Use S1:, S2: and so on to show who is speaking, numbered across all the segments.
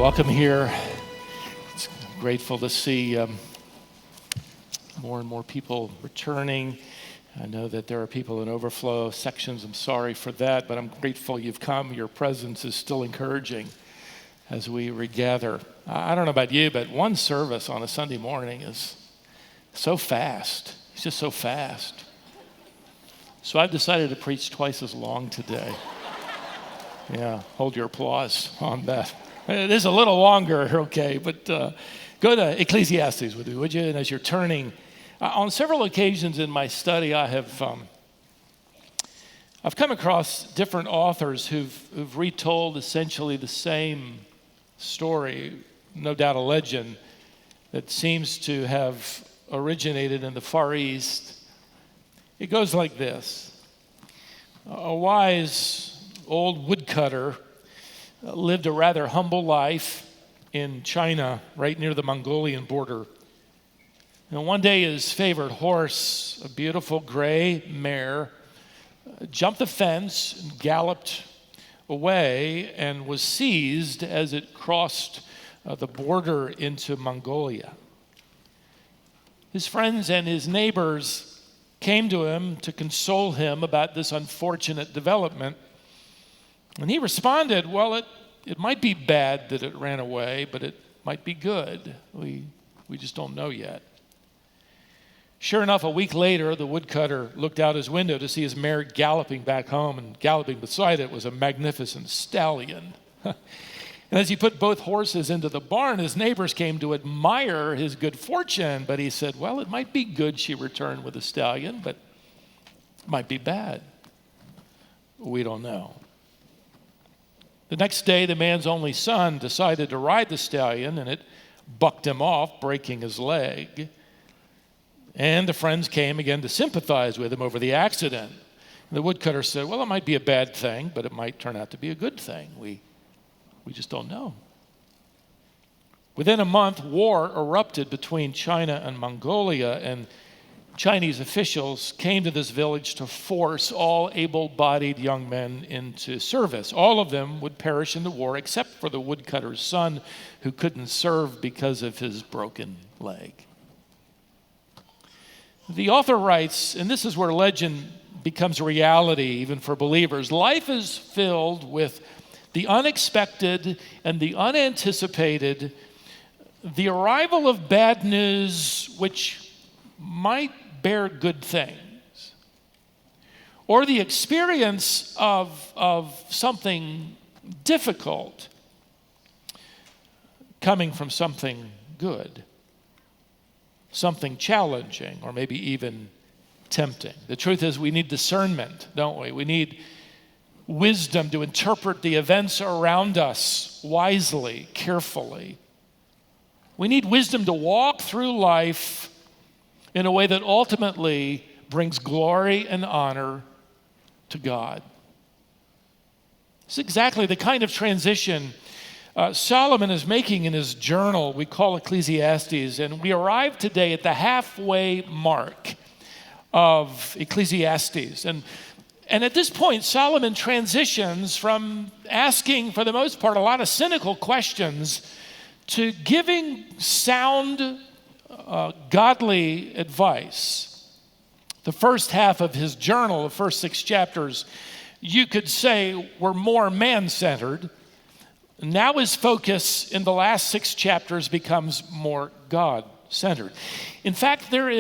S1: Welcome here. It's grateful to see more and more people returning. I know that there are people in overflow sections. I'm sorry for that, but I'm grateful you've come. Your presence is still encouraging as we regather. I don't know about you, but one service on a Sunday morning is so fast. It's just so fast. So I've decided to preach twice as long today. Yeah, hold your applause on that. It is a little longer, okay, but go to Ecclesiastes with me, would you? And as you're turning, on several occasions in my study, I've come across different authors who've retold essentially the same story, no doubt a legend that seems to have originated in the Far East. It goes like this. A wise old woodcutter lived a rather humble life in China, right near the Mongolian border. And one day his favorite horse, a beautiful gray mare, jumped the fence and galloped away and was seized as it crossed the border into Mongolia. His friends and his neighbors came to him to console him about this unfortunate development. And he responded, well, it might be bad that it ran away, but it might be good. We just don't know yet. Sure enough, a week later, the woodcutter looked out his window to see his mare galloping back home, and galloping beside it was a magnificent stallion. And as he put both horses into the barn, his neighbors came to admire his good fortune, but he said, well, it might be good she returned with a stallion, but it might be bad. We don't know. The next day, the man's only son decided to ride the stallion, and it bucked him off, breaking his leg. And the friends came again to sympathize with him over the accident. And the woodcutter said, well, it might be a bad thing, but it might turn out to be a good thing. We just don't know. Within a month, war erupted between China and Mongolia, and Chinese officials came to this village to force all able-bodied young men into service. All of them would perish in the war except for the woodcutter's son, who couldn't serve because of his broken leg. The author writes, and this is where legend becomes reality even for believers, life is filled with the unexpected and the unanticipated, the arrival of bad news which might bear good things, or the experience of something difficult coming from something good, something challenging, or maybe even tempting. The truth is we need discernment, don't we? We need wisdom to interpret the events around us wisely, carefully. We need wisdom to walk through life in a way that ultimately brings glory and honor to God. It's exactly the kind of transition Solomon is making in his journal we call Ecclesiastes, and we arrive today at the halfway mark of Ecclesiastes. And at this point, Solomon transitions from asking, for the most part, a lot of cynical questions to giving sound godly advice. The first half of his journal, the first 6 chapters, you could say were more man-centered. Now his focus in the last 6 chapters becomes more God-centered. In fact, there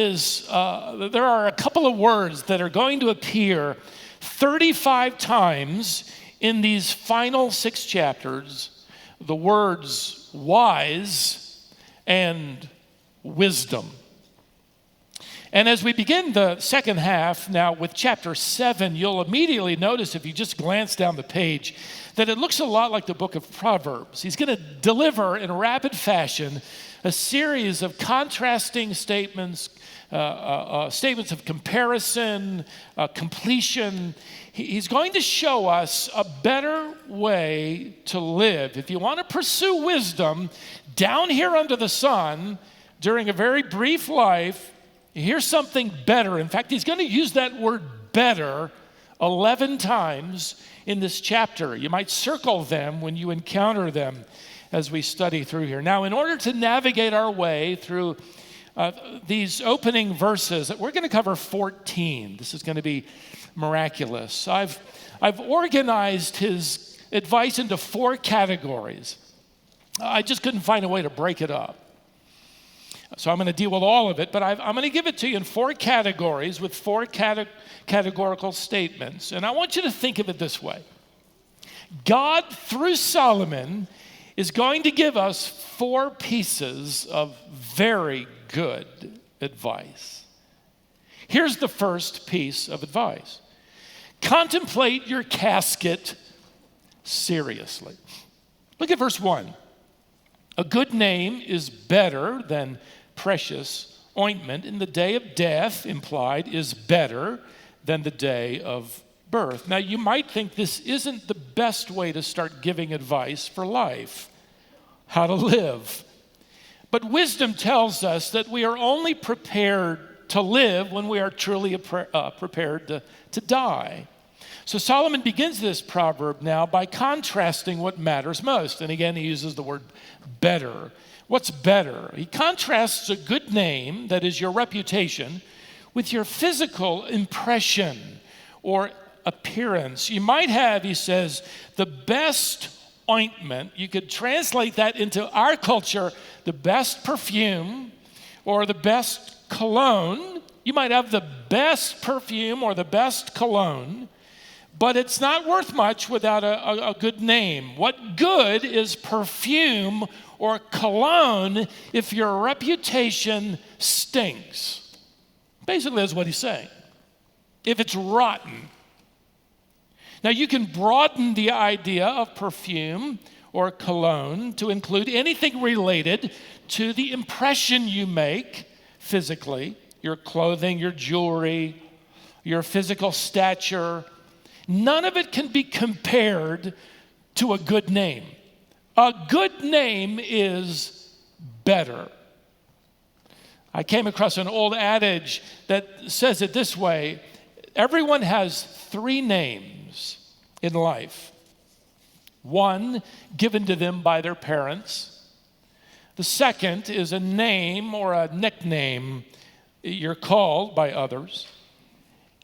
S1: are a couple of words that are going to appear 35 times in these final 6 chapters, the words wise and wisdom. And as we begin the second half now with chapter 7, you'll immediately notice if you just glance down the page that it looks a lot like the book of Proverbs. He's going to deliver in rapid fashion a series of contrasting statements, statements of comparison, completion. He's going to show us a better way to live. If you want to pursue wisdom down here under the sun during a very brief life, here's something better. In fact, he's going to use that word better 11 times in this chapter. You might circle them when you encounter them. as we study through here. Now, in order to navigate our way through these opening verses, we're going to cover 14. This is going to be miraculous. I've organized his advice into 4 categories. I just couldn't find a way to break it up. So I'm going to deal with all of it, but I'm going to give it to you in 4 categories with 4 categorical statements. And I want you to think of it this way. God, through Solomon, is going to give us 4 pieces of very good advice. Here's the first piece of advice. Contemplate your casket seriously. Look at verse 1. A good name is better than precious ointment, and the day of death, implied, is better than the day of birth. Now, you might think this isn't the best way to start giving advice for life, how to live. But wisdom tells us that we are only prepared to live when we are truly prepared to die. So Solomon begins this proverb now by contrasting what matters most. And again, he uses the word better. What's better? He contrasts a good name, that is your reputation, with your physical impression or appearance. You might have, he says, the best ointment. You could translate that into our culture, the best perfume or the best cologne. You might have the best perfume or the best cologne, but it's not worth much without a good name. What good is perfume or cologne if your reputation stinks? Basically, that's what he's saying. If it's rotten. Now, you can broaden the idea of perfume or cologne to include anything related to the impression you make physically, your clothing, your jewelry, your physical stature. None of it can be compared to a good name. A good name is better. I came across an old adage that says it this way: everyone has 3 names in life. One given to them by their parents. The second is a name or a nickname you're called by others.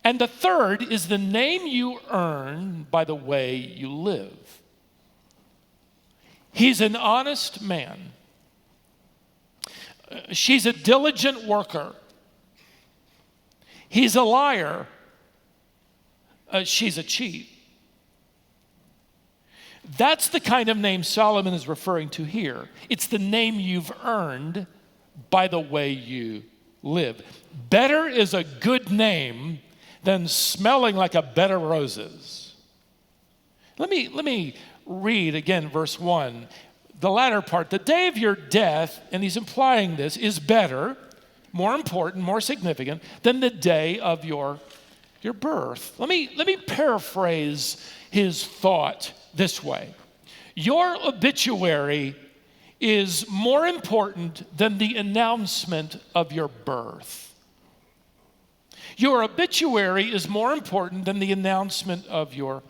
S1: And the third is the name you earn by the way you live. He's an honest man. She's a diligent worker. He's a liar. She's a cheat. That's the kind of name Solomon is referring to here. It's the name you've earned by the way you live. Better is a good name than smelling like a bed of roses. Let me read again verse 1, the latter part. The day of your death, and he's implying this, is better, more important, more significant than the day of your birth. Let me paraphrase his thought this way. Your obituary is more important than the announcement of your birth. Your obituary is more important than the announcement of your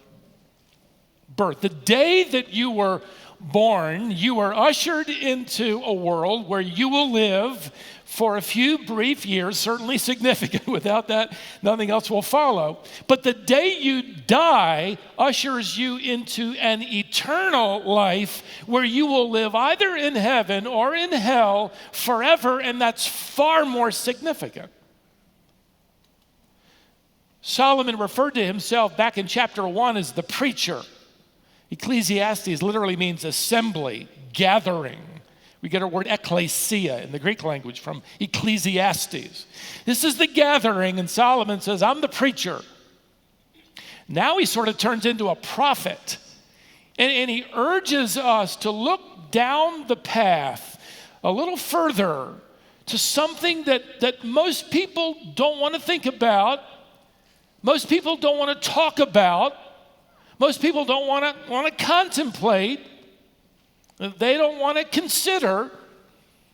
S1: birth. The day that you were born, you were ushered into a world where you will live for a few brief years, certainly significant. Without that, nothing else will follow. But the day you die ushers you into an eternal life where you will live either in heaven or in hell forever, and that's far more significant. Solomon referred to himself back in chapter 1 as the preacher. Ecclesiastes literally means assembly, gathering. We get our word ecclesia in the Greek language from Ecclesiastes. This is the gathering, and Solomon says, I'm the preacher. Now he sort of turns into a prophet, and he urges us to look down the path a little further to something that most people don't want to think about, most people don't want to talk about, most people don't want to contemplate. They don't want to consider.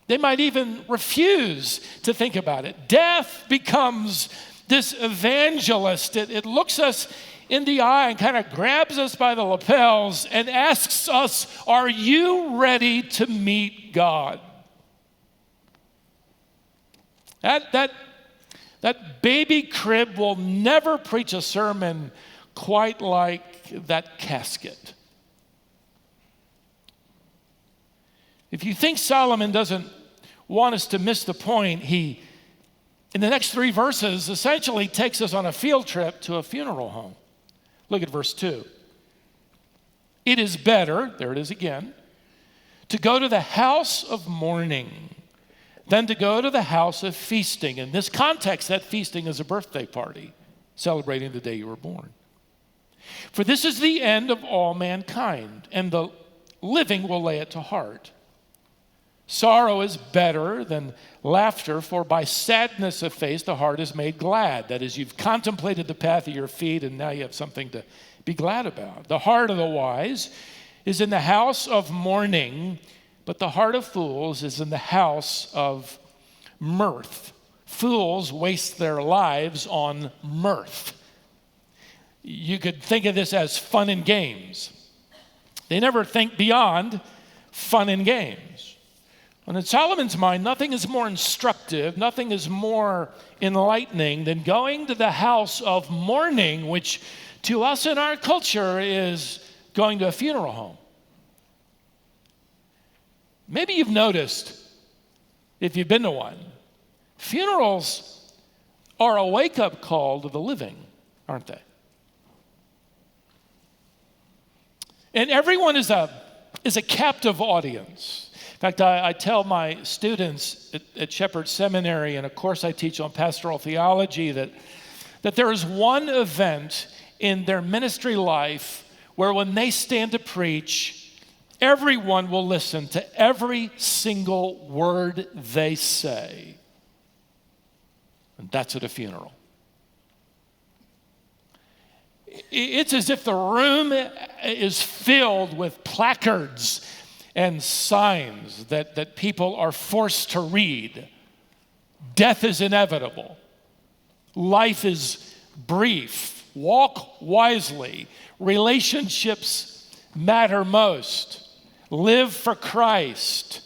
S1: They might even refuse to think about it. Death becomes this evangelist. It looks us in the eye and kind of grabs us by the lapels and asks us, are you ready to meet God? That baby crib will never preach a sermon quite like that casket. If you think Solomon doesn't want us to miss the point, he, in the next 3 verses, essentially takes us on a field trip to a funeral home. Look at verse 2. It is better, there it is again, to go to the house of mourning than to go to the house of feasting. In this context, that feasting is a birthday party, celebrating the day you were born. For this is the end of all mankind, and the living will lay it to heart. Sorrow is better than laughter, for by sadness of face the heart is made glad. That is, you've contemplated the path of your feet, and now you have something to be glad about. The heart of the wise is in the house of mourning, but the heart of fools is in the house of mirth. Fools waste their lives on mirth. You could think of this as fun and games. They never think beyond fun and games. And in Solomon's mind, nothing is more instructive, nothing is more enlightening than going to the house of mourning, which to us in our culture is going to a funeral home. Maybe you've noticed, if you've been to one, funerals are a wake-up call to the living, aren't they? And everyone is a captive audience. In fact, I tell my students at Shepherd Seminary, in a course I teach on pastoral theology, that there is one event in their ministry life where when they stand to preach, everyone will listen to every single word they say. And that's at a funeral. It's as if the room is filled with placards and signs that people are forced to read. Death is inevitable. Life is brief. Walk wisely. Relationships matter most. Live for Christ.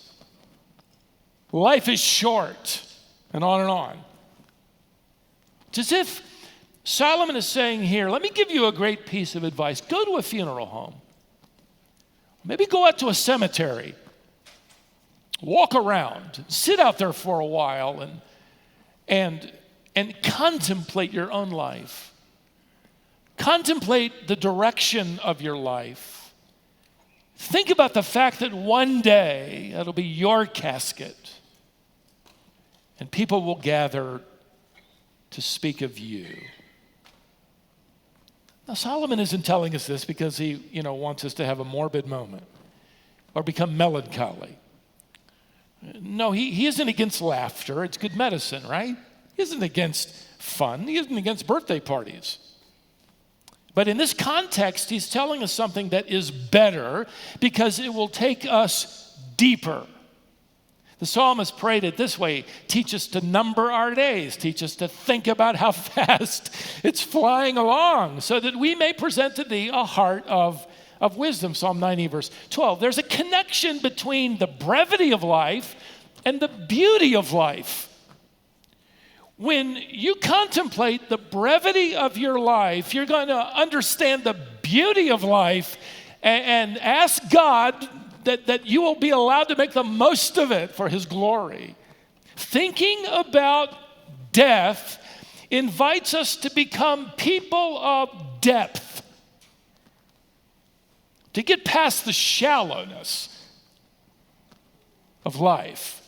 S1: Life is short, and on and on. It's as if Solomon is saying here, let me give you a great piece of advice. Go to a funeral home. Maybe go out to a cemetery. Walk around. Sit out there for a while and contemplate your own life. Contemplate the direction of your life. Think about the fact that one day it'll be your casket and people will gather to speak of you. Now, Solomon isn't telling us this because he, wants us to have a morbid moment or become melancholy. No, he isn't against laughter. It's good medicine, right? He isn't against fun. He isn't against birthday parties. But in this context, he's telling us something that is better because it will take us deeper. The psalmist prayed it this way: teach us to number our days, teach us to think about how fast it's flying along, so that we may present to thee a heart of wisdom. Psalm 90, verse 12. There's a connection between the brevity of life and the beauty of life. When you contemplate the brevity of your life, you're going to understand the beauty of life and ask God that you will be allowed to make the most of it for his glory. Thinking about death invites us to become people of depth, to get past the shallowness of life.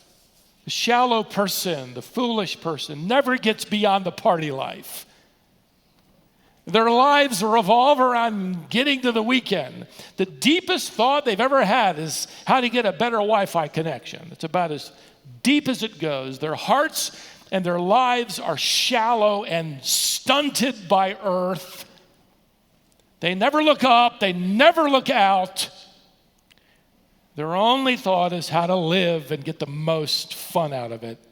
S1: The shallow person, the foolish person, never gets beyond the party life. Their lives revolve around getting to the weekend. The deepest thought they've ever had is how to get a better Wi-Fi connection. It's about as deep as it goes. Their hearts and their lives are shallow and stunted by earth. They never look up. They never look out. Their only thought is how to live and get the most fun out of it.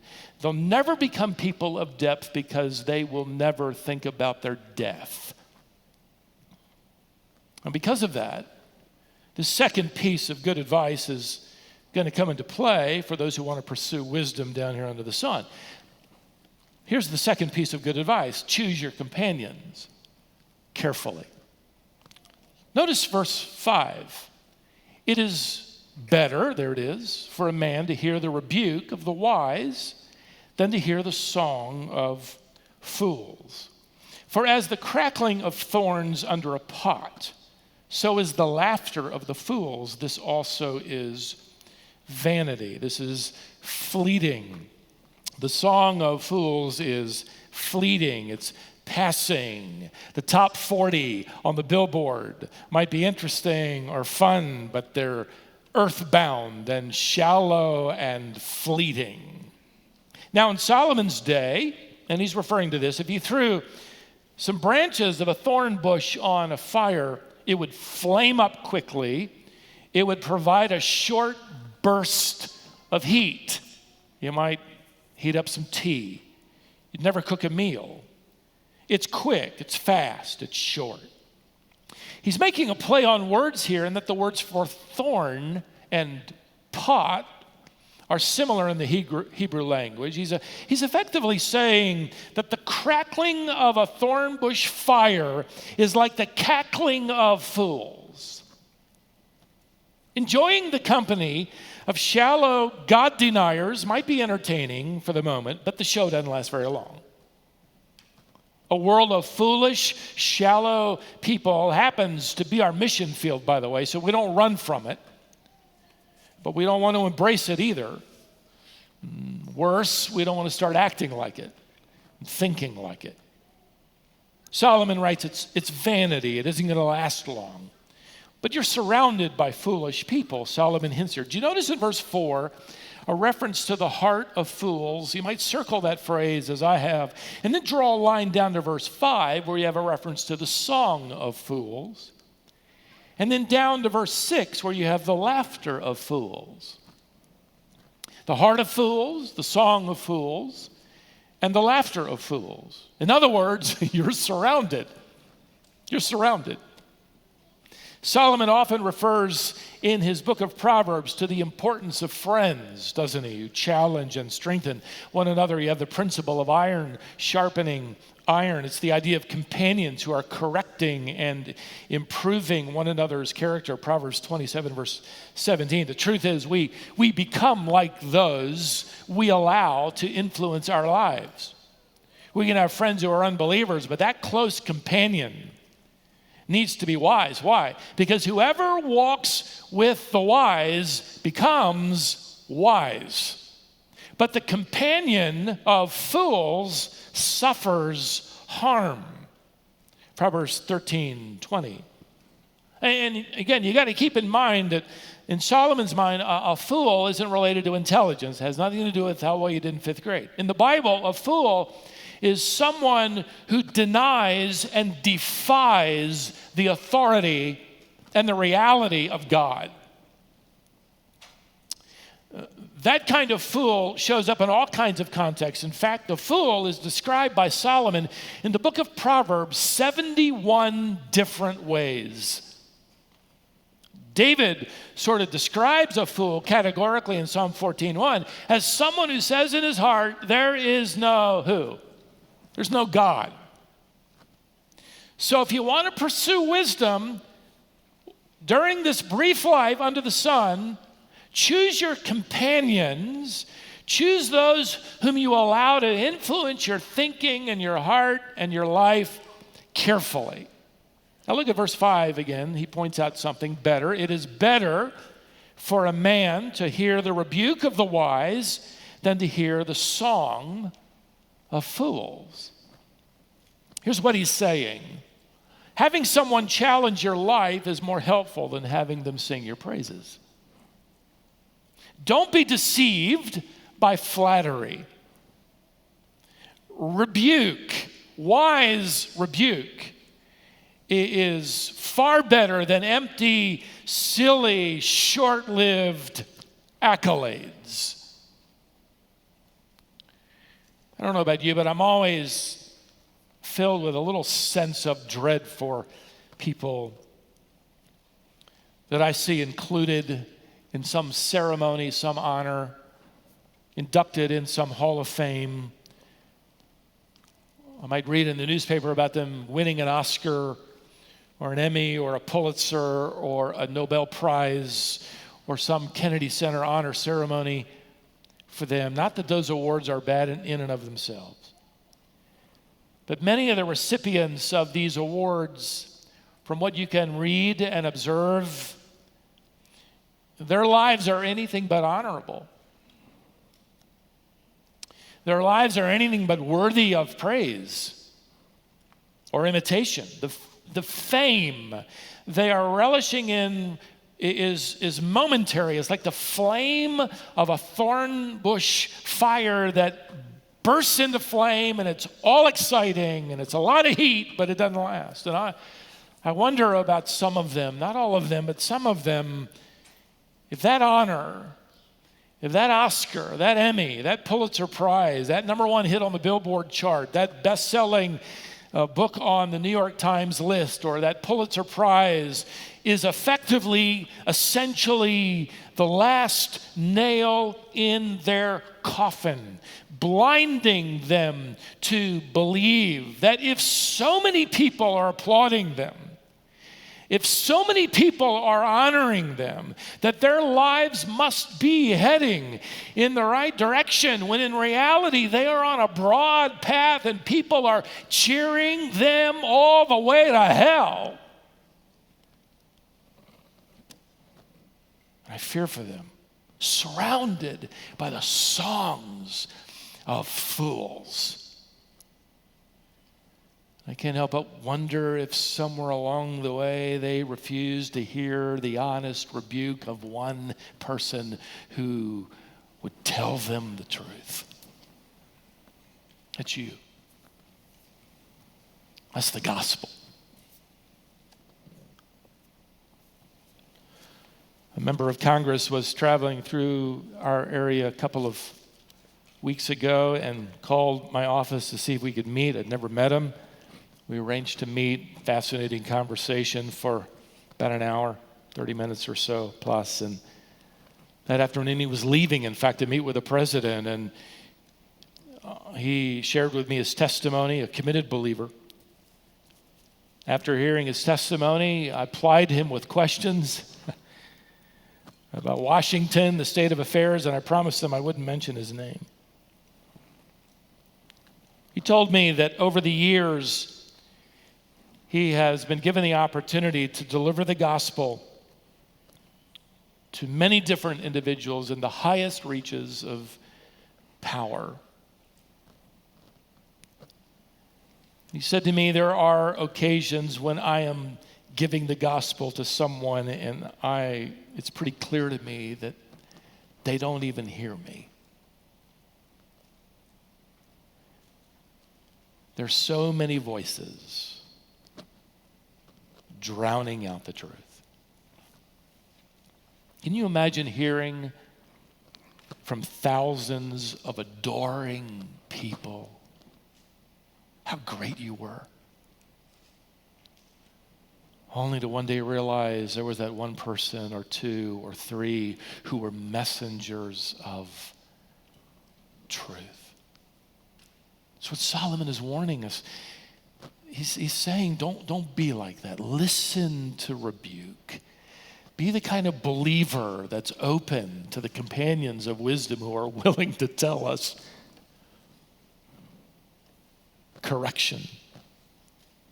S1: They'll never become people of depth because they will never think about their death. And because of that, the second piece of good advice is going to come into play for those who want to pursue wisdom down here under the sun. Here's the second piece of good advice. Choose your companions carefully. Notice verse 5. It is better, there it is, for a man to hear the rebuke of the wise than to hear the song of fools. For as the crackling of thorns under a pot, so is the laughter of the fools. This also is vanity. This is fleeting. The song of fools is fleeting. It's passing. The top 40 on the billboard might be interesting or fun, but they're earthbound and shallow and fleeting. Now, in Solomon's day, and he's referring to this, if you threw some branches of a thorn bush on a fire, it would flame up quickly. It would provide a short burst of heat. You might heat up some tea. You'd never cook a meal. It's quick, it's fast, it's short. He's making a play on words here, and that the words for thorn and pot are similar in the Hebrew language. He's effectively saying that the crackling of a thorn bush fire is like the cackling of fools. Enjoying the company of shallow God deniers might be entertaining for the moment, but the show doesn't last very long. A world of foolish, shallow people happens to be our mission field, by the way, so we don't run from it. But we don't want to embrace it either. Worse, we don't want to start acting like it, thinking like it. Solomon writes it's vanity. It isn't going to last long. But you're surrounded by foolish people, Solomon hints here. Do you notice in verse 4 a reference to the heart of fools? You might circle that phrase as I have, and then draw a line down to verse 5 where you have a reference to the song of fools. And then down to verse 6 where you have the laughter of fools. The heart of fools, the song of fools, and the laughter of fools. In other words, you're surrounded. You're surrounded. Solomon often refers in his book of Proverbs to the importance of friends, doesn't he? Who challenge and strengthen one another. You have the principle of iron sharpening iron. It's the idea of companions who are correcting and improving one another's character. Proverbs 27, verse 17. The truth is we become like those we allow to influence our lives. We can have friends who are unbelievers, but that close companion needs to be wise. Why? Because whoever walks with the wise becomes wise. But the companion of fools suffers harm. Proverbs 13:20. And again, you got to keep in mind that in Solomon's mind, a fool isn't related to intelligence. It has nothing to do with how well you did in 5th grade. In the Bible, a fool is someone who denies and defies the authority and the reality of God. That kind of fool shows up in all kinds of contexts. In fact, the fool is described by Solomon in the book of Proverbs 71 different ways. David sort of describes a fool categorically in Psalm 14:1 as someone who says in his heart, there is no who? There's no God. So if you want to pursue wisdom during this brief life under the sun, choose your companions. Choose those whom you allow to influence your thinking and your heart and your life carefully. Now look at verse 5 again. He points out something better. It is better for a man to hear the rebuke of the wise than to hear the song of fools. Here's what he's saying. Having someone challenge your life is more helpful than having them sing your praises. Don't be deceived by flattery. Rebuke, wise rebuke, is far better than empty, silly, short-lived accolades. I don't know about you, but I'm always filled with a little sense of dread for people that I see included in some ceremony, some honor, inducted in some hall of fame. I might read in the newspaper about them winning an Oscar or an Emmy or a Pulitzer or a Nobel Prize or some Kennedy Center honor ceremony for them. Not that those awards are bad in and of themselves, but many of the recipients of these awards, from what you can read and observe, their lives are anything but honorable. Their lives are anything but worthy of praise or imitation. The fame they are relishing in is momentary. It's like the flame of a thorn bush fire that bursts into flame, and it's all exciting, and it's a lot of heat, but it doesn't last. And I wonder about some of them, not all of them, but some of them, if that honor, if that Oscar, that Emmy, that Pulitzer Prize, that #1 hit on the Billboard chart, that best-selling book on the New York Times list, or that Pulitzer Prize is effectively, essentially, the last nail in their coffin, blinding them to believe that if so many people are applauding them, if so many people are honoring them, that their lives must be heading in the right direction, when in reality they are on a broad path and people are cheering them all the way to hell. I fear for them, surrounded by the songs of fools. I can't help but wonder if somewhere along the way they refused to hear the honest rebuke of one person who would tell them the truth. That's you. That's the gospel. A member of Congress was traveling through our area a couple of weeks ago and called my office to see if we could meet. I'd never met him. We arranged to meet, fascinating conversation for about an hour, 30 minutes or so plus. And that afternoon he was leaving, in fact, to meet with the president. And he shared with me his testimony, a committed believer. After hearing his testimony, I plied him with questions about Washington, the state of affairs, and I promised him I wouldn't mention his name. He told me that over the years, he has been given the opportunity to deliver the gospel to many different individuals in the highest reaches of power. He said to me, there are occasions when I am giving the gospel to someone and it's pretty clear to me that they don't even hear me. There's so many voices drowning out the truth. Can you imagine hearing from thousands of adoring people how great you were, only to one day realize there was that one person or two or three who were messengers of truth? That's what Solomon is warning us. He's saying, don't be like that. Listen to rebuke. Be the kind of believer that's open to the companions of wisdom who are willing to tell us correction,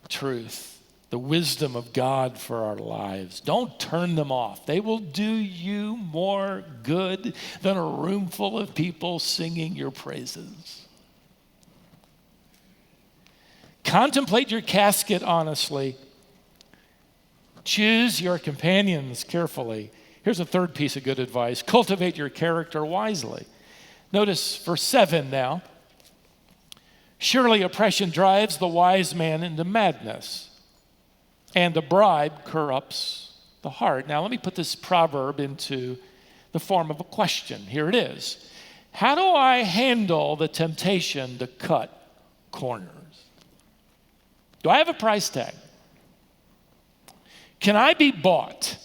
S1: truth, the wisdom of God for our lives. Don't turn them off. They will do you more good than a room full of people singing your praises. Contemplate your casket honestly. Choose your companions carefully. Here's a third piece of good advice. Cultivate your character wisely. Notice verse 7 now. Surely oppression drives the wise man into madness, and a bribe corrupts the heart. Now let me put this proverb into the form of a question. Here it is. How do I handle the temptation to cut corners? Do I have a price tag? Can I be bought?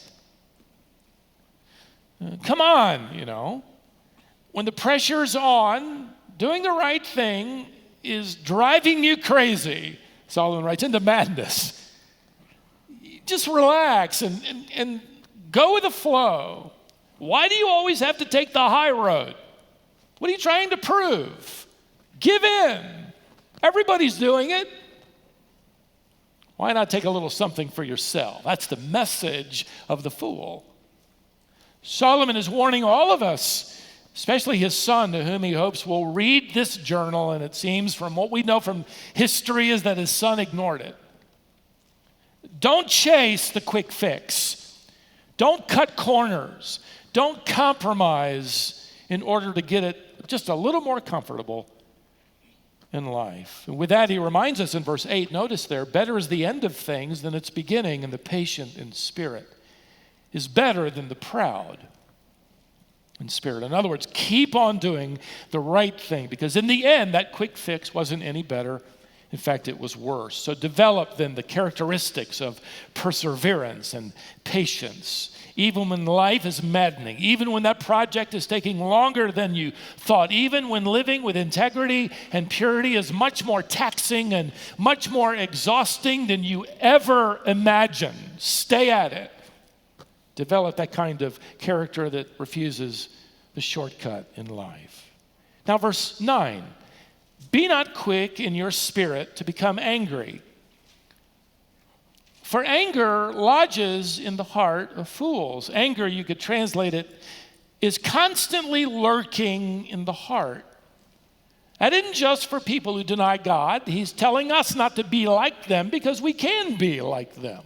S1: Come on, When the pressure's on, doing the right thing is driving you crazy, Solomon writes, into madness. Just relax and go with the flow. Why do you always have to take the high road? What are you trying to prove? Give in. Everybody's doing it. Why not take a little something for yourself? That's the message of the fool. Solomon is warning all of us, especially his son, to whom he hopes will read this journal, and it seems from what we know from history is that his son ignored it. Don't chase the quick fix. Don't cut corners. Don't compromise in order to get it just a little more comfortable in life. And with that, he reminds us in verse 8, notice there, better is the end of things than its beginning, and the patient in spirit is better than the proud in spirit. In other words, keep on doing the right thing, because in the end, that quick fix wasn't any better. In fact, it was worse. So develop then the characteristics of perseverance and patience, even when life is maddening, even when that project is taking longer than you thought, even when living with integrity and purity is much more taxing and much more exhausting than you ever imagined. Stay at it. Develop that kind of character that refuses the shortcut in life. Now, verse 9. Be not quick in your spirit to become angry, for anger lodges in the heart of fools. Anger, you could translate it, is constantly lurking in the heart. That isn't just for people who deny God. He's telling us not to be like them because we can be like them.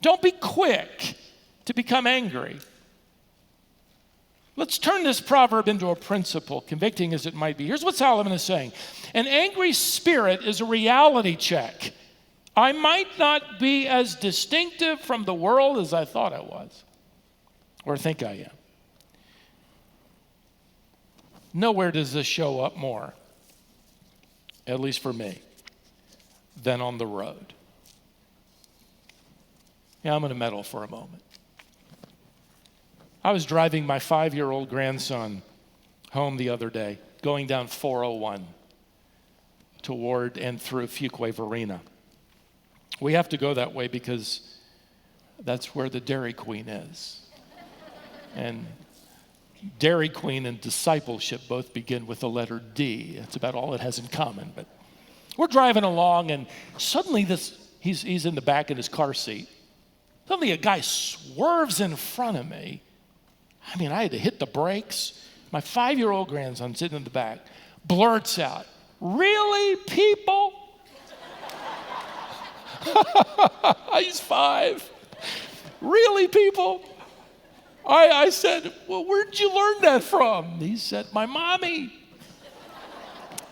S1: Don't be quick to become angry. Let's turn this proverb into a principle, convicting as it might be. Here's what Solomon is saying. An angry spirit is a reality check. I might not be as distinctive from the world as I thought I was, or think I am. Nowhere does this show up more, at least for me, than on the road. Yeah, I'm going to meddle for a moment. I was driving my 5-year-old grandson home the other day, going down 401 toward and through Fuquay-Varina. We have to go that way because that's where the Dairy Queen is. And Dairy Queen and discipleship both begin with the letter D. That's about all it has in common. But we're driving along, and suddenly he's in the back in his car seat. Suddenly a guy swerves in front of me. I mean, I had to hit the brakes. My 5-year-old grandson sitting in the back blurts out, "Really, people?" He's 5. "Really, people?" I said, "Well, where'd you learn that from?" He said, "My mommy."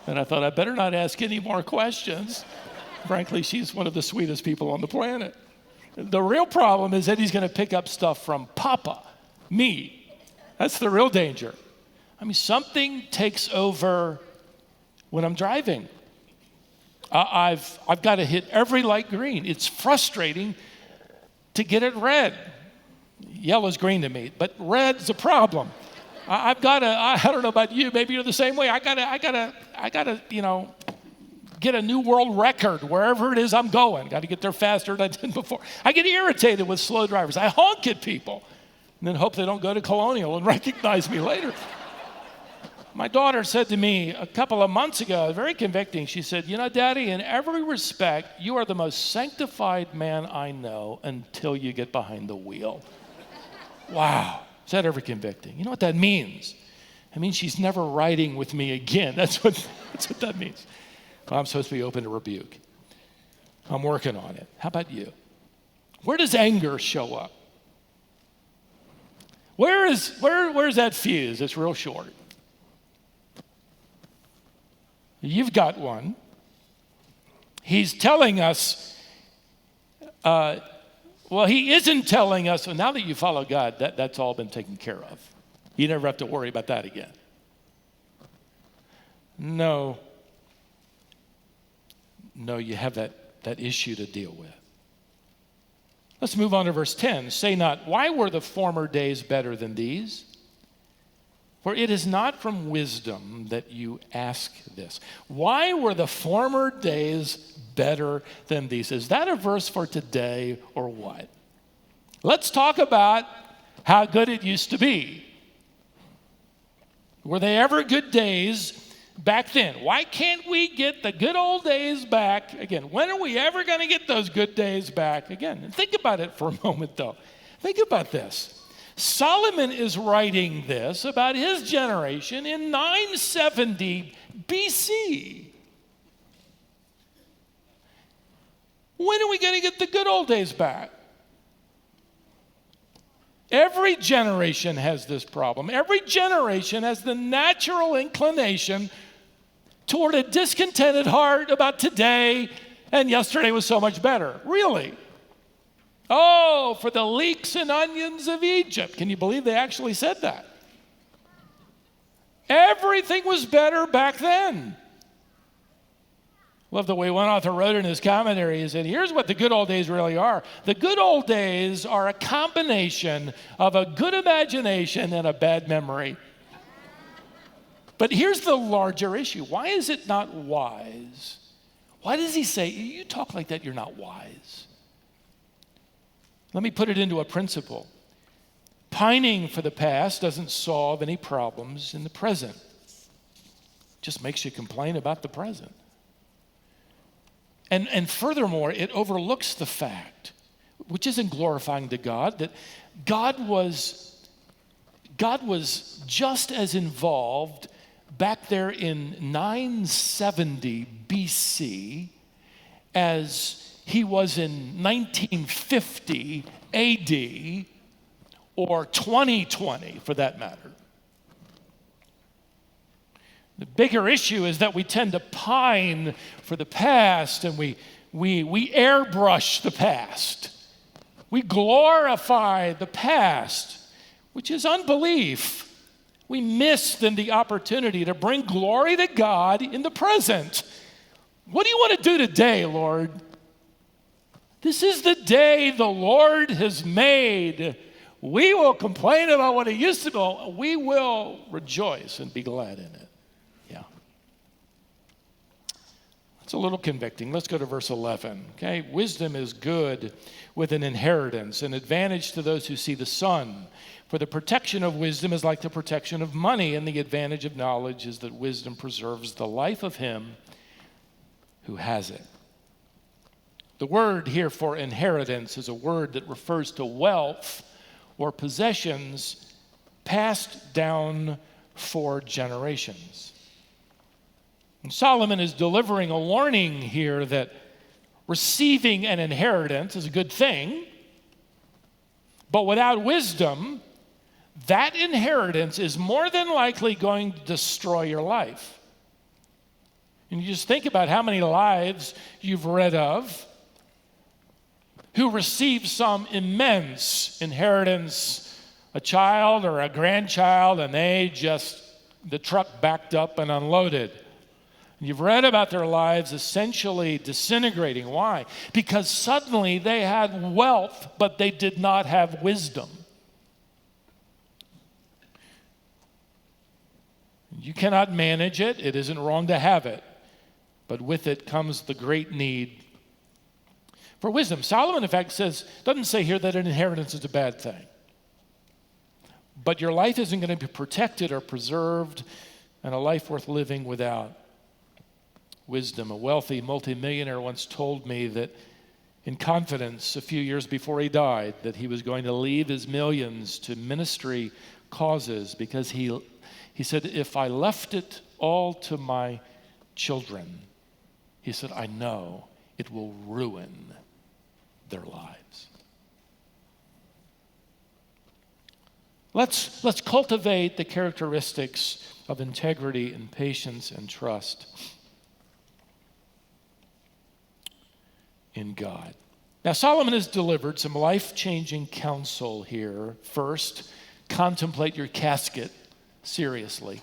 S1: And I thought, I better not ask any more questions. Frankly, she's one of the sweetest people on the planet. The real problem is that he's going to pick up stuff from Papa, me. That's the real danger. I mean, something takes over when I'm driving. I've got to hit every light green. It's frustrating to get it red. Yellow's green to me, but red's a problem. I don't know about you, maybe you're the same way. I gotta, get a new world record wherever it is I'm going. Got to get there faster than I did before. I get irritated with slow drivers. I honk at people and then hope they don't go to Colonial and recognize me later. My daughter said to me a couple of months ago, very convicting, she said, Daddy, in every respect, you are the most sanctified man I know until you get behind the wheel. Wow. Is that ever convicting? You know what that means? It means she's never riding with me again. That's what that means. Well, I'm supposed to be open to rebuke. I'm working on it. How about you? Where does anger show up? Where's that fuse? It's real short. You've got one. He's telling us, he isn't telling us, well, now that you follow God, that's all been taken care of. You never have to worry about that again. No, you have that issue to deal with. Let's move on to verse 10. Say not, why were the former days better than these? For it is not from wisdom that you ask this. Why were the former days better than these? Is that a verse for today or what? Let's talk about how good it used to be. Were they ever good days back then? Why can't we get the good old days back again? When are we ever going to get those good days back again? And think about it for a moment, though. Think about this. Solomon is writing this about his generation in 970 BC. When are we going to get the good old days back? Every generation has this problem. Every generation has the natural inclination toward a discontented heart about today and yesterday was so much better. Really? Oh, for the leeks and onions of Egypt. Can you believe they actually said that? Everything was better back then. Love the way one author wrote in his commentary. He said, here's what the good old days really are. The good old days are a combination of a good imagination and a bad memory. But here's the larger issue. Why is it not wise? Why does he say, you talk like that, you're not wise? Let me put it into a principle. Pining for the past doesn't solve any problems in the present. It just makes you complain about the present. And furthermore, it overlooks the fact, which isn't glorifying to God, that God was just as involved back there in 970 BC as he was in 1950 AD or 2020 for that matter. The bigger issue is that we tend to pine for the past and we airbrush the past. We glorify the past, which is unbelief. We miss then the opportunity to bring glory to God in the present. What do you want to do today, Lord? This is the day the Lord has made. We will complain about what it used to be. We will rejoice and be glad in it. Yeah. That's a little convicting. Let's go to verse 11. Okay, wisdom is good with an inheritance, an advantage to those who see the sun. For the protection of wisdom is like the protection of money, and the advantage of knowledge is that wisdom preserves the life of him who has it. The word here for inheritance is a word that refers to wealth or possessions passed down for generations. And Solomon is delivering a warning here that receiving an inheritance is a good thing, but without wisdom, that inheritance is more than likely going to destroy your life. And you just think about how many lives you've read of who received some immense inheritance, a child or a grandchild, and the truck backed up and unloaded. You've read about their lives essentially disintegrating. Why? Because suddenly they had wealth, but they did not have wisdom. You cannot manage it. It isn't wrong to have it. But with it comes the great need for wisdom. Solomon, in fact, doesn't say here that an inheritance is a bad thing. But your life isn't going to be protected or preserved, and a life worth living without wisdom. A wealthy multimillionaire once told me that in confidence a few years before he died that he was going to leave his millions to ministry causes because he said, if I left it all to my children, he said, I know it will ruin their lives. Let's cultivate the characteristics of integrity and patience and trust in God. Now, Solomon has delivered some life-changing counsel here. First, contemplate your casket seriously.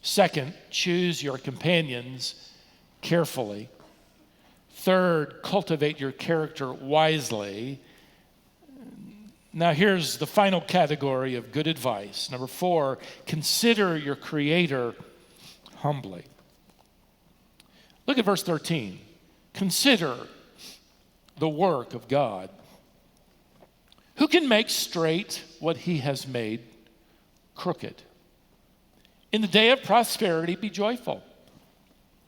S1: Second, choose your companions carefully. Third, cultivate your character wisely. Now here's the final category of good advice. Number 4, consider your Creator humbly. Look at verse 13. Consider the work of God. Who can make straight what he has made crooked? In the day of prosperity, be joyful.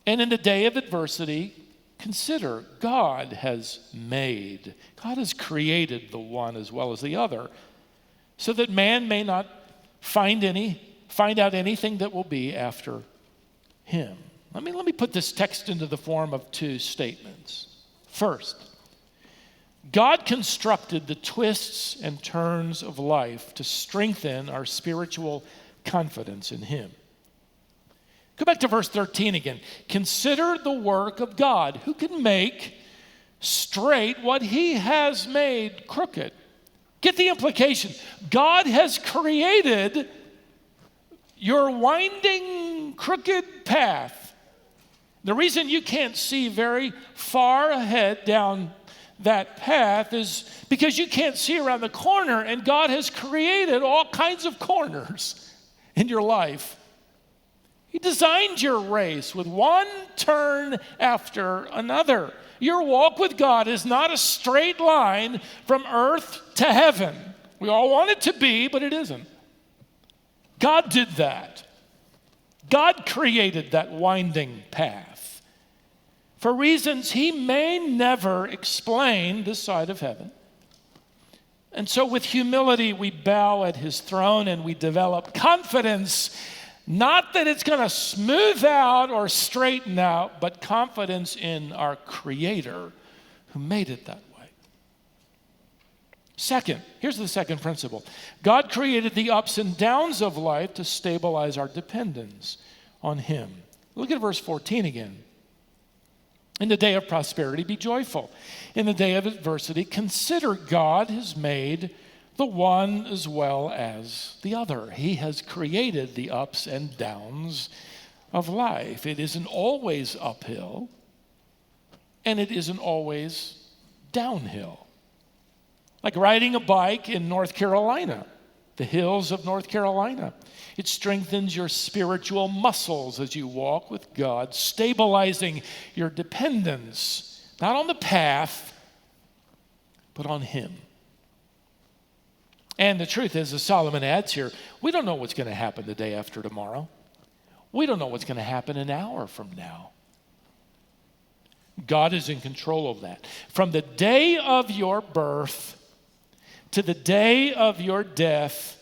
S1: And in the day of adversity, consider God has created the one as well as the other, so that man may not find out anything that will be after him. Let me put this text into the form of 2 statements. First, God constructed the twists and turns of life to strengthen our spiritual confidence in him. Go back to verse 13 again. Consider the work of God, who can make straight what he has made crooked. Get the implication. God has created your winding, crooked path. The reason you can't see very far ahead down that path is because you can't see around the corner, and God has created all kinds of corners in your life. He designed your race with one turn after another. Your walk with God is not a straight line from earth to heaven. We all want it to be, but it isn't. God did that. God created that winding path for reasons he may never explain this side of heaven. And so with humility, we bow at his throne and we develop confidence. Not that it's going to smooth out or straighten out, but confidence in our Creator who made it that way. Second, here's the second principle. God created the ups and downs of life to stabilize our dependence on him. Look at verse 14 again. In the day of prosperity, be joyful. In the day of adversity, consider God has made the one as well as the other. He has created the ups and downs of life. It isn't always uphill, and it isn't always downhill. Like riding a bike in North Carolina, the hills of North Carolina. It strengthens your spiritual muscles as you walk with God, stabilizing your dependence, not on the path, but on him. And the truth is, as Solomon adds here, we don't know what's going to happen the day after tomorrow. We don't know what's going to happen an hour from now. God is in control of that. From the day of your birth to the day of your death,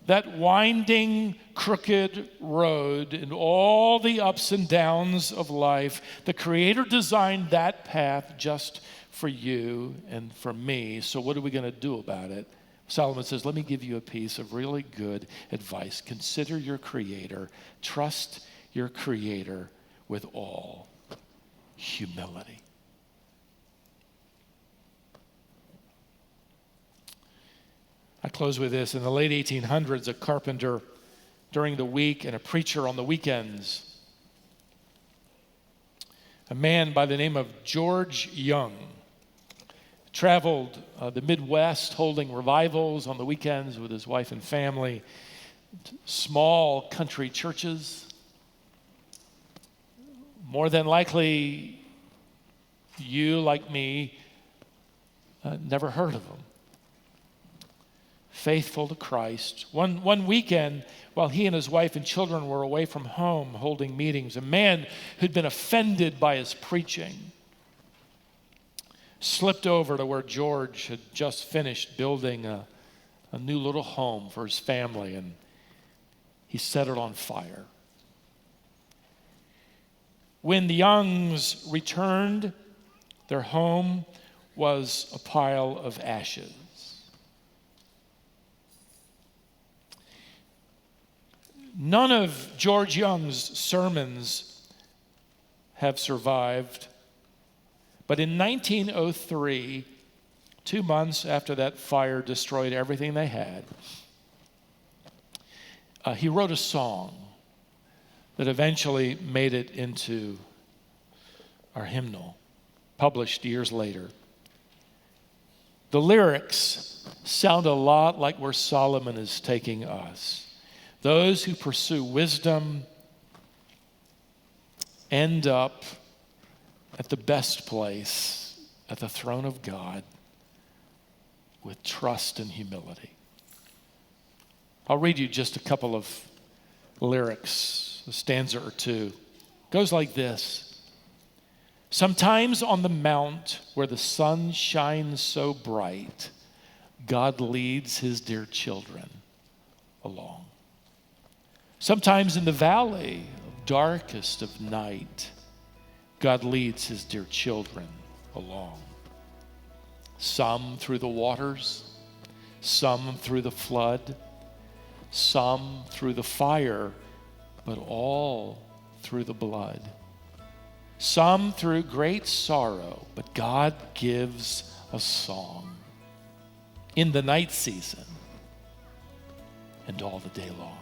S1: that winding, crooked road and all the ups and downs of life, the Creator designed that path just for you and for me. So what are we going to do about it? Solomon says, let me give you a piece of really good advice. Consider your Creator. Trust your Creator with all humility. I close with this. In the late 1800s, a carpenter during the week and a preacher on the weekends, a man by the name of George Young, traveled the Midwest holding revivals on the weekends with his wife and family, small country churches. More than likely, you, like me, never heard of them. Faithful to Christ. One weekend, while he and his wife and children were away from home holding meetings, a man who'd been offended by his preaching slipped over to where George had just finished building a new little home for his family, and he set it on fire. When the Youngs returned, their home was a pile of ashes. None of George Young's sermons have survived. But in 1903, 2 months after that fire destroyed everything they had, he wrote a song that eventually made it into our hymnal. published years later. The lyrics sound a lot like where Solomon is taking us. Those who pursue wisdom end up at the best place, at the throne of God, with trust and humility. I'll read you just a couple of lyrics, a stanza or two. It goes like this. Sometimes on the mount where the sun shines so bright, God leads his dear children along. Sometimes in the valley of darkest of night, God leads his dear children along. Some through the waters, some through the flood, some through the fire, but all through the blood. Some through great sorrow, but God gives a song in the night season and all the day long.